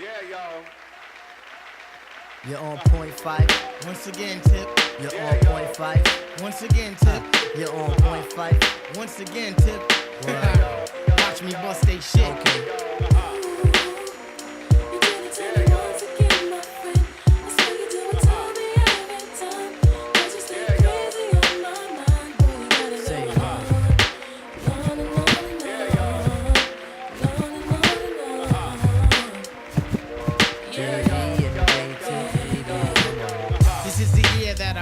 Yeah, y'all. You're on point five. Once again, Tip. You're on point five. Once again, Tip. You're on point five. Once again, Tip. Watch me bust they shit. Okay.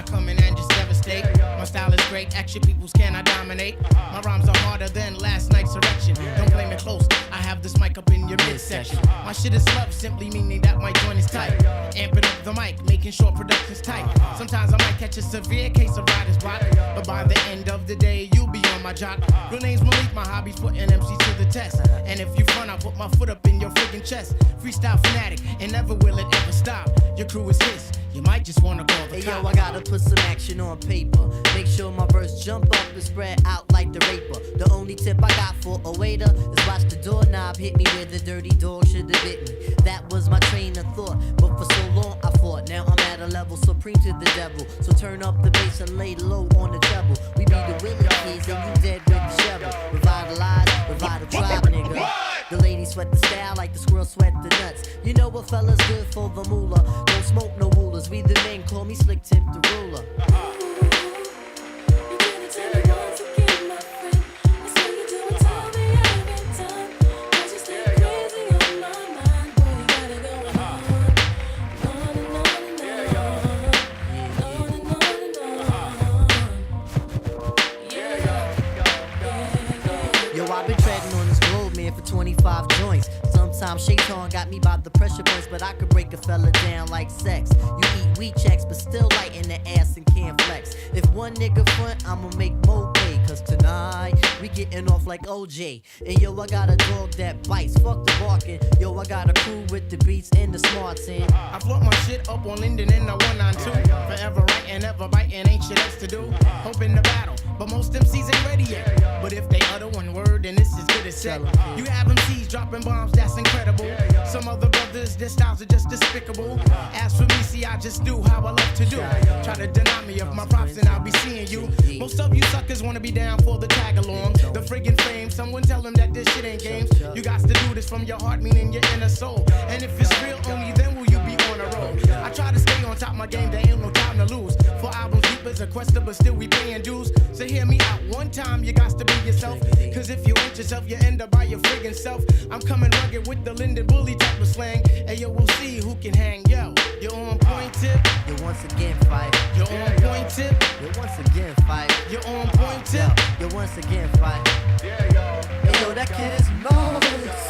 I come in and just devastate. My style is great, action peoples cannot dominate. My rhymes are harder than last night's erection. Don't blame it close, I have this mic up in your midsection. My shit is love, simply meaning that my joint is tight. Amping up the mic, making sure production's tight. Sometimes I might catch a severe case of writer's block, but by the end of the day, you'll be on my jock. Real name's Malik, my hobby's putting MCs to the test. And if you front, I'll put my foot up in your friggin' chest. Freestyle fanatic, and never will it ever stop. Your crew is his. You might just wanna call the Hey cop. yo, I gotta put some action on paper. Make sure my verse jump up and spread out like the raper. The only tip I got for a waiter is watch the doorknob hit me where the dirty dog should've bit me. That was my train of thought, but for so long I fought. Now I'm at a level supreme to the devil. So turn up the bass and lay low on the treble. We be the Willie kids and you dead with the shovel. Revitalize, revive the tribe, nigga. The ladies sweat the style like the squirrel sweat the nuts. You know what fella's good for the moolah. Don't smoke no rulers. We the men, call me Slick Tip the ruler. Yo, I've been treading on this globe, man, for 25 joints. Sometimes Shaitan got me by the pressure points, but I could break a fella down like sex. You eat wheat checks, but still light in the ass and can't flex. If one nigga front, I'ma make more pay. Cause tonight, we getting off like OJ. And yo, I got a dog that bites, fuck the barking. Yo, I got a crew with the beats and the smarts in. I float my shit up on Linden in the 192. Forever writing, ever biting, ain't shit else to do. Hoping to battle, but most MCs ain't ready yet. But if they utter one word, then this is good as set. You have MCs dropping bombs, that's incredible. Some other brothers, their styles are just despicable. As for me, see, I just do how I love to do. Try to deny me of my props and I'll be seeing you. Most of you suckers wanna be down for the tag along. The friggin' fame, someone tell them that this shit ain't games. You got to do this from your heart, meaning your inner soul. And if it's real, only then will you be on a roll. I try to stay on top of my game, there ain't no time to lose. For albums deep as a quester, but still we paying dues. So hear me out one time, you got to be yourself. Cause if you ain't yourself, you end up by your friggin' self. I'm coming rugged with the Linden Bully type of slang. And yo, we'll see who can hang. Yo, you're on point, Tip. You're once again fight. You're on point, Tip. You're once again fight. You're on point, Tip. You're once again fight. Yeah, y'all. Hey yo, that kid is nice.